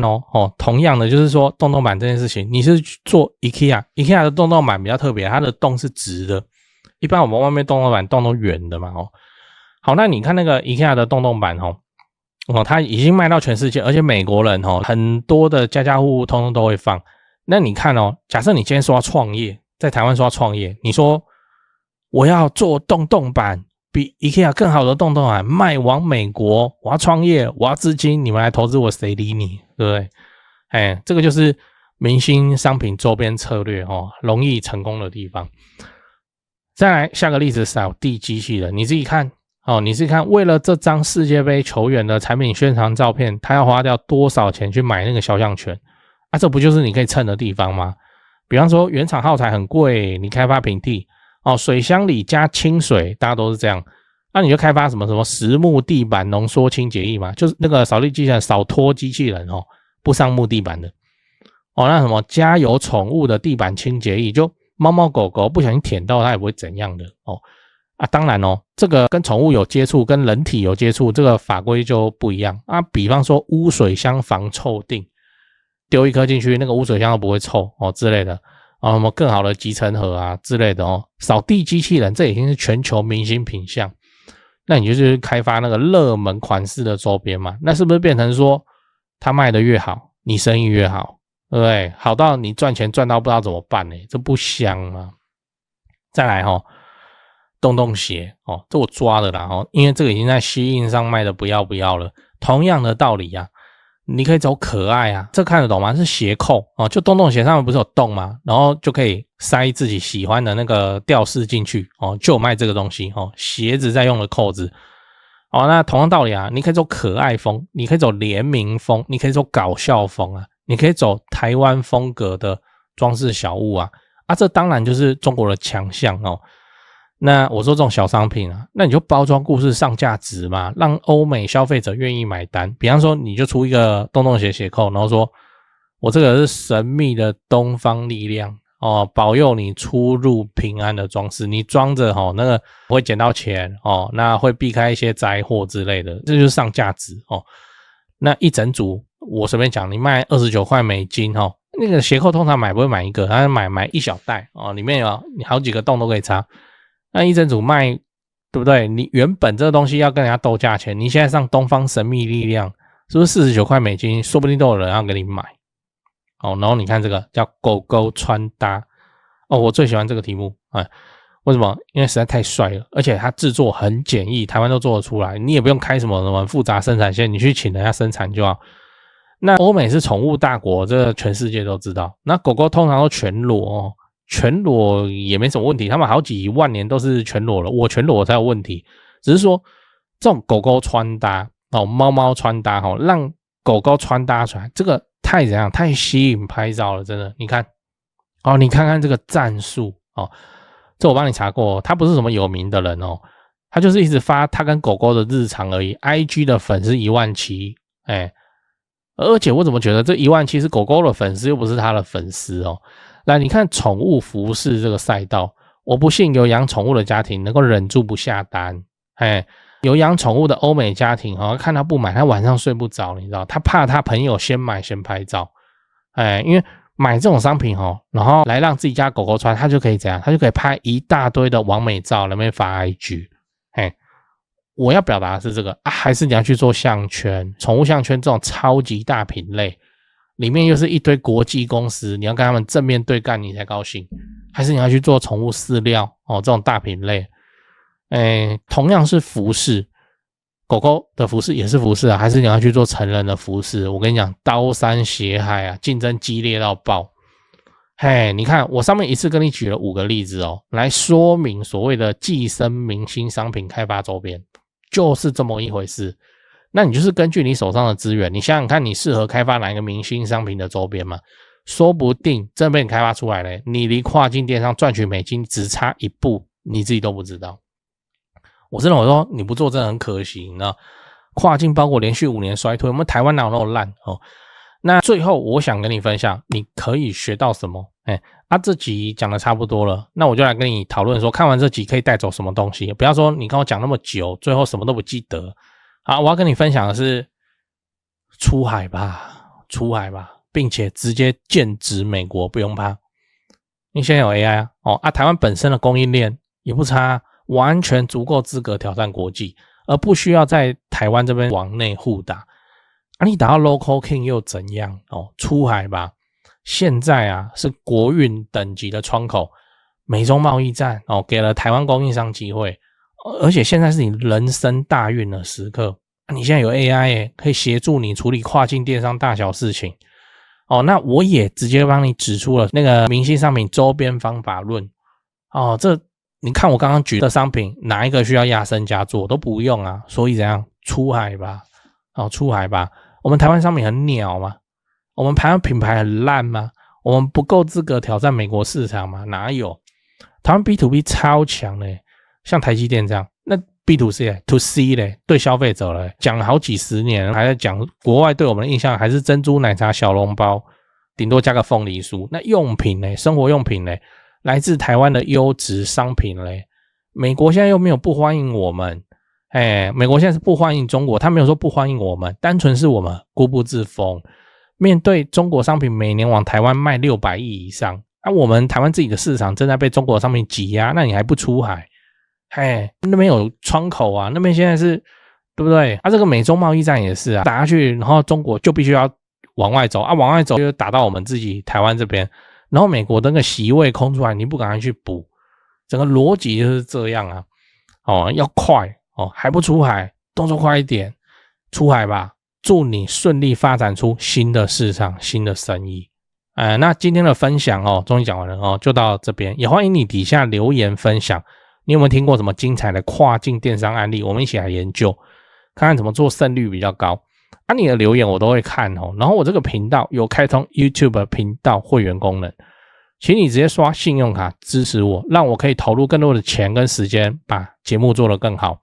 同样的就是说洞洞板这件事情，你是做 IKEA 的洞洞板比较特别，它的洞是直的，一般我们外面洞洞板洞都圆的嘛好，那你看那个 IKEA 的洞洞板它已经卖到全世界，而且美国人很多的家家户户通通都会放。那你看假设你今天说要创业，在台湾说要创业，你说我要做洞洞板，比 IKEA 更好的洞洞板卖往美国，我要创业，我要资金，你们来投资我，谁理你，对不对？这个就是明星商品周边策略容易成功的地方。再来下个例子，扫地机器人，你自己看哦，你是看为了这张世界杯球员的产品宣传照片，他要花掉多少钱去买那个肖像权啊？这不就是你可以蹭的地方吗？比方说原厂耗材很贵，你开发平替哦，水箱里加清水，大家都是这样。那你就开发什么实木地板浓缩清洁液嘛，就是那个扫地机器人扫拖机器人哦，不上木地板的哦。那什么加有宠物的地板清洁液，就猫猫狗狗不小心舔到它也不会怎样的哦。啊，当然哦，这个跟宠物有接触，跟人体有接触，这个法规就不一样啊。比方说污水箱防臭定，丢一颗进去，那个污水箱都不会臭哦之类的。啊，什么更好的集成盒啊之类的哦。扫地机器人这已经是全球明星品项。那你就是开发那个热门款式的周边嘛，那是不是变成说它卖的越好，你生意越好，对不对？好到你赚钱赚到不知道怎么办呢？这不香吗？再来洞洞鞋哦，这我抓的啦哦，因为这个已经在西印上卖的不要不要了。同样的道理啊，你可以走可爱啊，这看得懂吗？是鞋扣哦，就洞洞鞋上面不是有洞吗？然后就可以塞自己喜欢的那个吊饰进去哦，就有卖这个东西哦，鞋子在用的扣子哦。那同样道理啊，你可以走可爱风，你可以走联名风，你可以走搞笑风啊，你可以走台湾风格的装饰小物啊，这当然就是中国的强项哦。那我说这种小商品啊，那你就包装故事上价值嘛，让欧美消费者愿意买单。比方说你就出一个洞洞鞋鞋扣，然后说我这个是神秘的东方力量哦，保佑你出入平安的装饰，你装着那个会捡到钱哦，那会避开一些灾祸之类的，这就是上价值哦。那一整组我随便讲，你卖29块美金哦，那个鞋扣通常买不会买一个，他买一小袋哦，里面有你好几个洞都可以插。那一整组卖，对不对？你原本这个东西要跟人家斗价钱，你现在上东方神秘力量，是不是49块美金？说不定都有人要给你买。哦，然后你看这个叫狗狗穿搭，哦，我最喜欢这个题目，为什么？因为实在太帅了，而且它制作很简易，台湾都做得出来，你也不用开什么复杂生产线，你去请人家生产就好。那欧美是宠物大国，这个全世界都知道。那狗狗通常都全裸哦。全裸也没什么问题，他们好几万年都是全裸了，我全裸才有问题。只是说这种狗狗穿搭哦，猫猫穿搭让狗狗穿搭出来，这个太怎样？太吸引拍照了，真的。你看哦，你看看这个战术哦，这我帮你查过，他不是什么有名的人哦，他就是一直发他跟狗狗的日常而已。IG 的粉丝17000，而且我怎么觉得这17000是狗狗的粉丝，又不是他的粉丝哦。来，你看宠物服饰这个赛道，我不信有养宠物的家庭能够忍住不下单。有养宠物的欧美家庭看他不买，他晚上睡不着，你知道，他怕他朋友先买先拍照。因为买这种商品然后来让自己家狗狗穿，他就可以怎样？他就可以拍一大堆的完美照，那边发 IG。我要表达的是这个还是你要去做项圈，宠物项圈这种超级大品类。里面又是一堆国际公司，你要跟他们正面对干你才高兴，还是你要去做宠物饲料这种大品类？同样是服饰，狗狗的服饰也是服饰啊，还是你要去做成人的服饰？我跟你讲，刀山血海啊，竞争激烈到爆。你看我上面一次跟你举了5个例子来说明所谓的寄生明星商品开发周边，就是这么一回事。那你就是根据你手上的资源，你想想看你适合开发哪一个明星商品的周边嘛？说不定真被你开发出来了，你离跨境电商赚取美金只差一步，你自己都不知道。我真的说你不做真的很可惜，你知道？跨境包裹连续5年衰退，我们台湾哪有那么烂那最后我想跟你分享，你可以学到什么？这集讲的差不多了，那我就来跟你讨论说，看完这集可以带走什么东西。不要说你跟我讲那么久，最后什么都不记得。好，我要跟你分享的是出海吧，并且直接剑指美国，不用怕。你现在有 AI 台湾本身的供应链也不差，完全足够资格挑战国际，而不需要在台湾这边往内互打。你打到 local king 又怎样出海吧，现在是国运等级的窗口，美中贸易战给了台湾供应商机会。而且现在是你人生大运的时刻，你现在有 AI 可以协助你处理跨境电商大小事情那我也直接帮你指出了那个明星商品周边方法论这你看我刚刚举的商品，哪一个需要压身加做都不用啊，所以怎样出海吧，出海吧。我们台湾商品很鸟吗？我们台湾品牌很烂吗？我们不够资格挑战美国市场吗？哪有？台湾 B2B 超强嘞，像台积电这样，那 B2C to C 嘞，对消费者嘞，讲了好几十年，还在讲国外对我们的印象还是珍珠奶茶、小笼包，顶多加个凤梨酥。那用品嘞，生活用品嘞，来自台湾的优质商品嘞，美国现在又没有不欢迎我们，美国现在是不欢迎中国，他没有说不欢迎我们，单纯是我们固步自封。面对中国商品每年往台湾卖600亿以上，我们台湾自己的市场正在被中国商品挤压，那你还不出海？那边有窗口啊，那边现在是对不对？这个美中贸易战也是啊，打下去，然后中国就必须要往外走往外走就打到我们自己台湾这边，然后美国的那个席位空出来，你不赶快去补，整个逻辑就是这样啊。要快还不出海，动作快一点，出海吧。祝你顺利发展出新的市场、新的生意。那今天的分享终于讲完了就到这边。也欢迎你底下留言分享，你有没有听过什么精彩的跨境电商案例？我们一起来研究，看看怎么做胜率比较高。你的留言我都会看然后我这个频道有开通 YouTube 频道会员功能，请你直接刷信用卡支持我，让我可以投入更多的钱跟时间，把节目做得更好。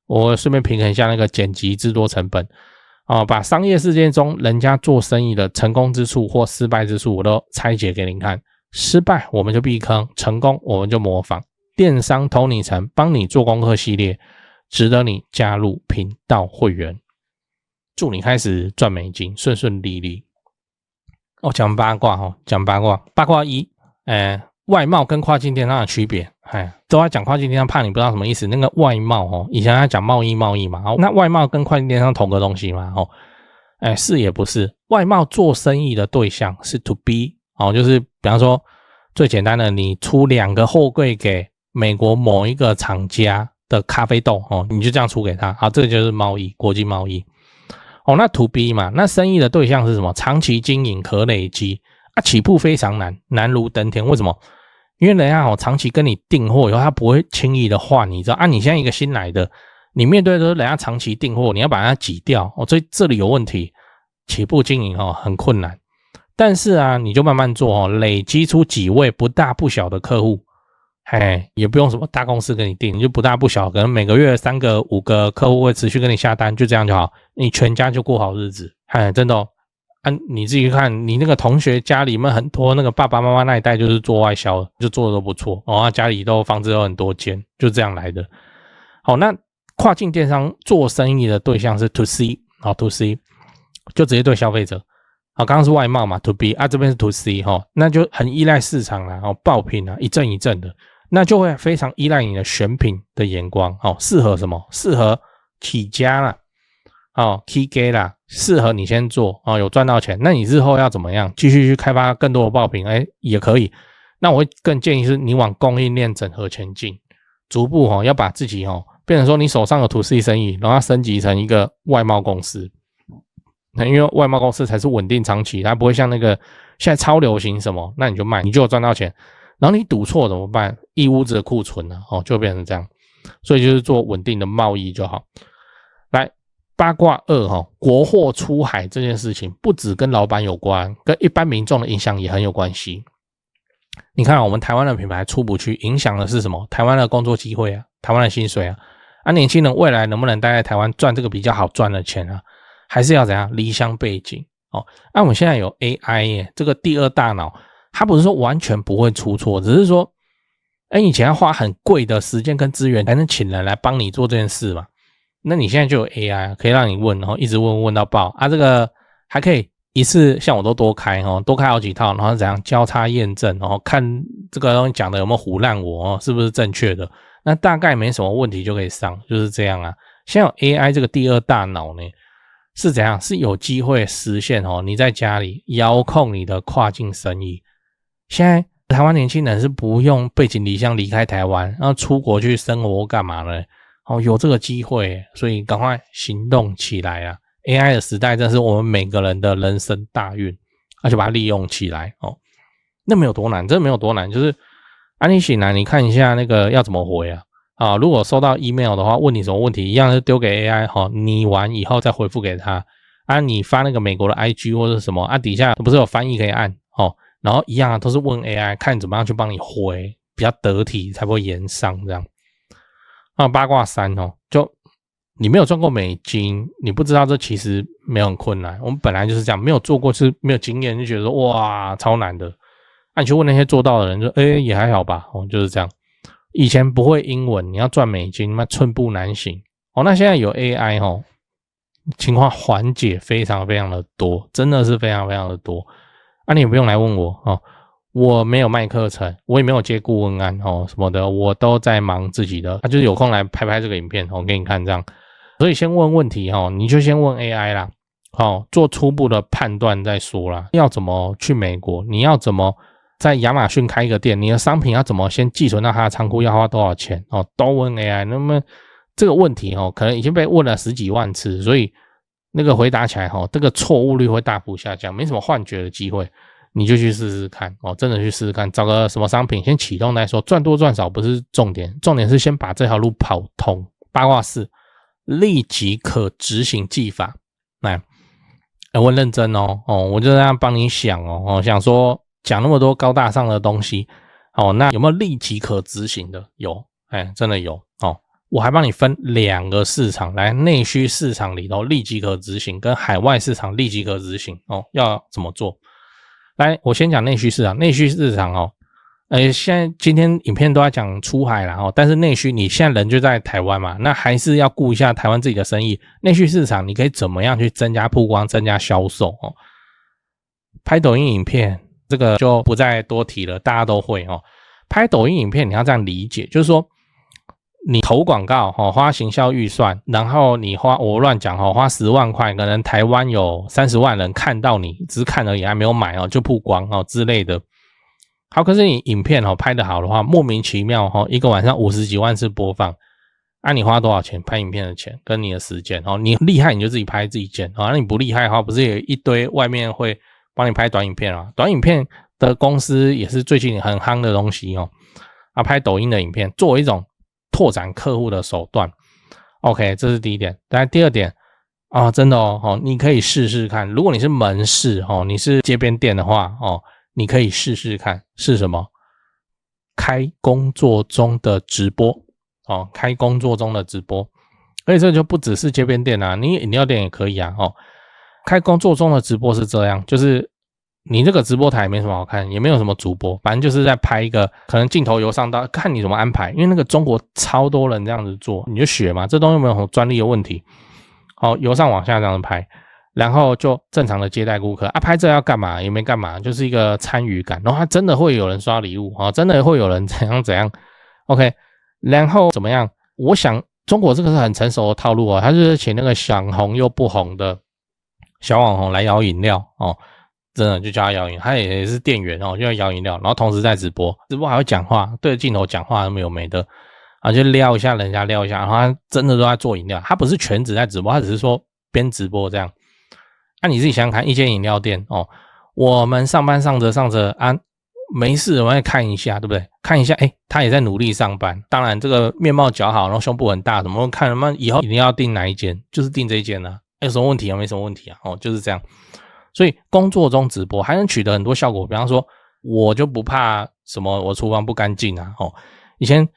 我顺便平衡一下那个剪辑制作成本。把商业世界中人家做生意的成功之处或失败之处我都拆解给您看，失败我们就避坑，成功我们就模仿。电商偷你城帮你做功课系列，值得你加入频道会员。祝你开始赚美金，顺顺利利。讲八卦讲八卦一，外贸跟跨境电商的区别。都在讲跨境电商，怕你不知道什么意思。那个外贸以前在讲贸易嘛，那外贸跟跨境电商同个东西吗？是也不是。外贸做生意的对象是 to B，就是比方说最简单的，你出2个货柜给美国某一个厂家的咖啡豆你就这样出给他，这个就是贸易，国际贸易。那 to B 嘛，那生意的对象是什么？长期经营可累积起步非常难，难如登天。为什么？因为人家长期跟你订货以后，他不会轻易的换，你知道你现在一个新来的，你面对的是人家长期订货，你要把它挤掉所以这里有问题，起步经营很困难。但是你就慢慢做累积出几位不大不小的客户，也不用什么大公司跟你订，你就不大不小，可能每个月3个5个客户会持续跟你下单，就这样就好，你全家就过好日子。真的你自己看，你那个同学家里面很多那个爸爸妈妈那一代就是做外销的，就做的都不错家里都房子有很多间，就这样来的。那跨境电商做生意的对象是 to C to C 就直接对消费者。刚刚是外贸嘛 to B 这边是 to C 那就很依赖市场啦爆品一阵一阵的，那就会非常依赖你的选品的眼光适合什么？适合起家啦起家啦，适合你先做有赚到钱，那你日后要怎么样继续去开发更多的爆品也可以。那我会更建议是你往供应链整合前进，逐步要把自己变成说你手上有 to C 生意，然后升级成一个外贸公司。因为外贸公司才是稳定长期，它不会像那个现在超流行什么，那你就卖，你就有赚到钱。然后你赌错怎么办？一屋子的库存就变成这样。所以就是做稳定的贸易就好。来，八卦2国货出海这件事情不只跟老板有关，跟一般民众的影响也很有关系。你看我们台湾的品牌出不去，影响的是什么？台湾的工作机会台湾的薪水年轻人未来能不能待在台湾赚这个比较好赚的钱还是要怎样离乡背景我们现在有 AI 这个第二大脑，它不是说完全不会出错，只是说以前要花很贵的时间跟资源才能请人来帮你做这件事嘛。那你现在就有 AI 可以让你问，然后一直问到爆这个还可以一次像我都多开好几套，然后怎样交叉验证，然后看这个东西讲的有没有唬烂我是不是正确的，那大概没什么问题就可以上，就是这样现在有 AI 这个第二大脑呢，是怎样？是有机会实现你在家里遥控你的跨境生意。现在台湾年轻人是不用背井离乡离开台湾，然后出国去生活干嘛呢？有这个机会，所以赶快行动起来AI 的时代真是我们每个人的人生大运，而且把它利用起来那没有多难，真的没有多难，就是你醒来你看一下那个要怎么回如果收到 email 的话，问你什么问题，一样是丢给 AI 你完以后再回复给他你发那个美国的 IG 或者什么底下不是有翻译可以按然后一样都是问 AI 看怎么样去帮你回，比较得体才不会延上这样。八卦3就你没有赚过美金，你不知道这其实没有很困难。我们本来就是这样，没有做过是没有经验，就觉得说哇超难的。你去问那些做到的人，就也还好吧就是这样。以前不会英文，你要赚美金，那寸步难行那现在有 AI 情况缓解非常非常的多，真的是非常非常的多。你也不用来问我我没有卖课程，我也没有接顾问案什么的，我都在忙自己的就是有空来拍拍这个影片给你看这样。所以先问问题你就先问 AI 啦做初步的判断再说啦。要怎么去美国，你要怎么在亚马逊开一个店，你的商品要怎么先寄存到他的仓库，要花多少钱都问 AI。那么这个问题可能已经被问了10几万次，所以那个回答起来这个错误率会大幅下降，没什么幻觉的机会。你就去试试看真的去试试看，找个什么商品先启动再说，赚多赚少不是重点，重点是先把这条路跑通。八卦4，立即可执行技法。我很认真我就这样帮你想想说讲那么多高大上的东西那有没有立即可执行的？有真的有我还帮你分2个市场，来内需市场里头立即可执行跟海外市场立即可执行要怎么做。来我先讲内需市场。内需市场现在今天影片都在讲出海啦但是内需你现在人就在台湾嘛，那还是要顾一下台湾自己的生意。内需市场你可以怎么样去增加曝光，增加销售拍抖音影片这个就不再多提了，大家都会拍抖音影片你要这样理解，就是说你投广告花行销预算，然后你我乱讲花10万块，可能台湾有30万人看到你，只是看而已还没有买就曝光之类的。好，可是你影片拍得好的话，莫名其妙一个晚上50几万次播放你花多少钱？拍影片的钱跟你的时间你厉害你就自己拍自己剪那你不厉害的话，不是有一堆外面会帮你拍短影片短影片的公司也是最近很夯的东西拍抖音的影片作为一种拓展客户的手段。 OK， 这是第一点。当然第二点真的你可以试试看，如果你是门市你是街边店的话你可以试试看是什么？开工作中的直播开工作中的直播。而且这就不只是街边店你饮料店也可以开工作中的直播是这样，就是你这个直播台也没什么好看，也没有什么主播，反正就是在拍一个可能镜头由上到看你怎么安排，因为那个中国超多人这样子做，你就学嘛，这东西没有什么专利的问题由上往下这样子拍，然后就正常的接待顾客拍这要干嘛？也没干嘛，就是一个参与感。然后真的会有人刷礼物真的会有人怎样怎样 OK， 然后怎么样？我想中国这个是很成熟的套路他就是请那个想红又不红的小网红来摇饮料真的就叫他摇饮料，他也是店员就要摇饮料，然后同时在直播还会讲话，对着镜头讲话都没有没的就撩一下人家撩一下，然后他真的都在做饮料，他不是全职在直播，他只是说边直播这样。你自己想想看，一间饮料店我们上班上着没事我们看一下对不对？看一下他也在努力上班，当然这个面貌姣好，然后胸部很大什么，看他们以后一定要订哪一间，就是订这一间有什么问题没什么问题就是这样。所以工作中直播还能取得很多效果，比方说我就不怕什么我厨房不干净以前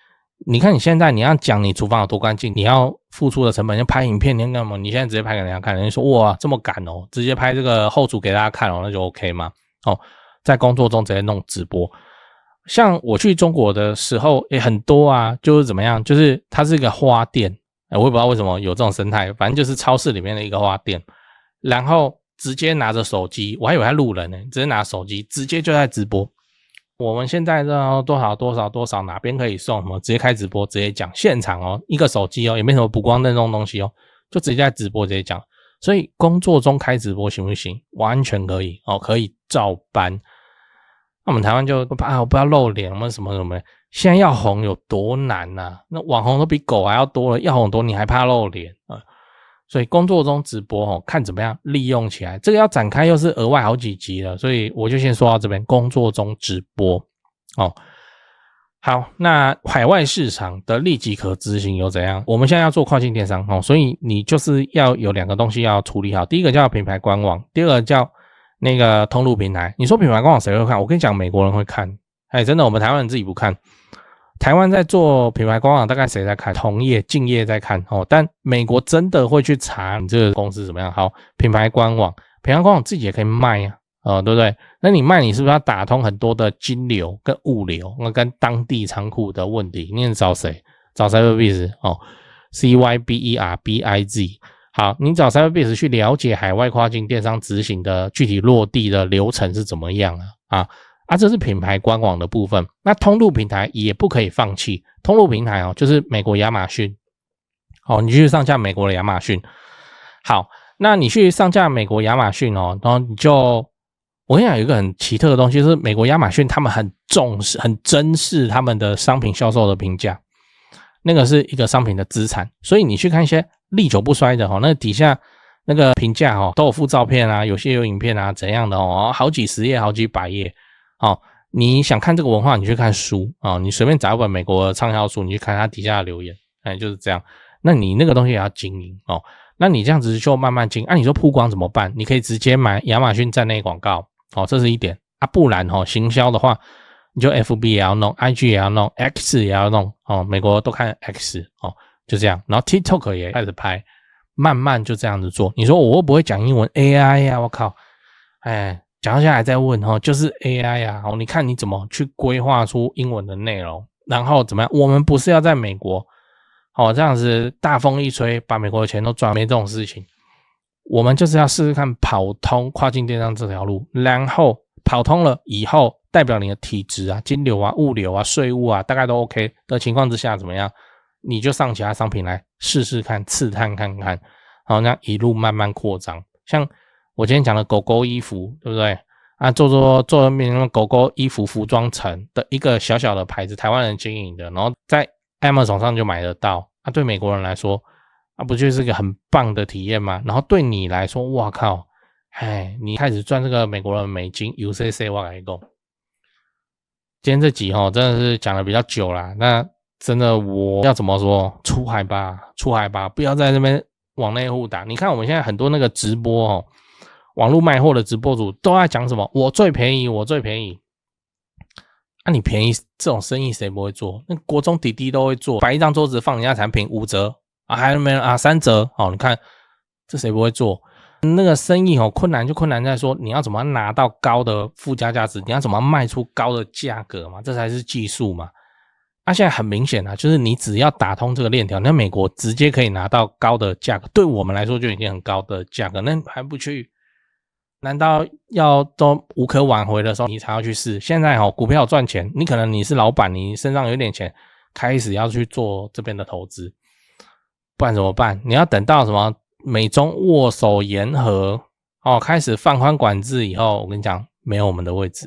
你看你现在你要讲你厨房有多干净，你要付出的成本，要拍影片你要干嘛？你现在直接拍给人家看，人家说哇这么赶直接拍这个后厨给大家看那就 OK 嘛在工作中直接弄直播。像我去中国的时候也很多就是怎么样，就是它是一个花店我也不知道为什么有这种生态，反正就是超市里面的一个花店，然后直接拿着手机，我还以为他路人直接拿手机直接就在直播。我们现在多少多少多少哪边可以送什么，直接开直播直接讲现场一个手机也没什么补光灯这种东西就直接在直播直接讲。所以工作中开直播行不行？完全可以可以照搬。那我们台湾就我不要露脸，我们什么什么，现在要红有多难那网红都比狗还要多了，要红多你还怕露脸所以工作中直播看怎么样利用起来，这个要展开又是额外好几集了，所以我就先说到这边。工作中直播好，那海外市场的立即可执行有怎样？我们现在要做跨境电商哦，所以你就是要有2个东西要处理好。第一个叫品牌官网，第二个叫那个通路平台。你说品牌官网谁会看？我跟你讲，美国人会看。哎，真的，我们台湾人自己不看。台湾在做品牌官网，大概谁在看？同业、竞业在看哦。但美国真的会去查你这个公司怎么样？好，品牌官网，品牌官网自己也可以卖啊。对不对？那你卖，你是不是要打通很多的金流跟物流，跟当地仓库的问题？你找谁？找 Cyberbiz 哦 ，CYBERBIZ。好，你找 Cyberbiz 去了解海外跨境电商执行的具体落地的流程是怎么样这是品牌官网的部分。那通路平台也不可以放弃，通路平台就是美国亚马逊。你去上架美国的亚马逊。好，那你去上架美国亚马逊然后你就。我跟你讲，有一个很奇特的东西，就是美国亚马逊他们很重视、很珍视他们的商品销售的评价，那个是一个商品的资产。所以你去看一些历久不衰的那底下那个评价都有附照片啊，有些有影片啊，怎样的好几十页、好几百页你想看这个文化，你去看书你随便找一本美国的畅销书，你去看它底下的留言，就是这样。那你那个东西也要经营那你这样子就慢慢经营。你说曝光怎么办？你可以直接买亚马逊站内广告。这是一点不然行销的话，你就 FB 也要弄 ，IG 也要弄 ，X 也要弄美国都看 X 就这样。然后 TikTok 也开始拍，慢慢就这样子做。你说我会不会讲英文 AI 呀？我靠，讲到现在还在问就是 AI 呀你看你怎么去规划出英文的内容，然后怎么样？我们不是要在美国这样子大风一吹，把美国的钱都赚，没这种事情。我们就是要试试看跑通跨境电商这条路，然后跑通了以后，代表你的体质金流物流税务大概都 OK 的情况之下怎么样？你就上其他商品来试试看，刺探看看，那样一路慢慢扩张。像我今天讲的狗狗衣服，对不对？做狗狗衣服服装城的一个小小的牌子，台湾人经营的，然后在 Amazon 上就买得到。对美国人来说，不就是个很棒的体验吗？然后对你来说，哇靠，你开始赚这个美国人美金 UCC 我跟你讲。今天这集真的是讲的比较久啦，那真的我要怎么说？出海吧，不要在这边往内互打。你看我们现在很多那个直播网络卖货的直播主都在讲什么？我最便宜，我最便宜。你便宜这种生意谁不会做？那国中弟弟都会做，摆一张桌子放人家产品5折还有没有3折你看这谁不会做？那个生意困难就困难在说你要怎么拿到高的附加价值，你要怎么卖出高的价格嘛，这才是技术嘛。现在很明显就是你只要打通这个链条，那美国直接可以拿到高的价格，对我们来说就已经很高的价格，那还不去？难道要都无可挽回的时候你才要去试？现在股票赚钱，你可能你是老板，你身上有点钱，开始要去做这边的投资，不然怎么办？你要等到什么美中握手言和开始放宽管制以后，我跟你讲，没有我们的位置。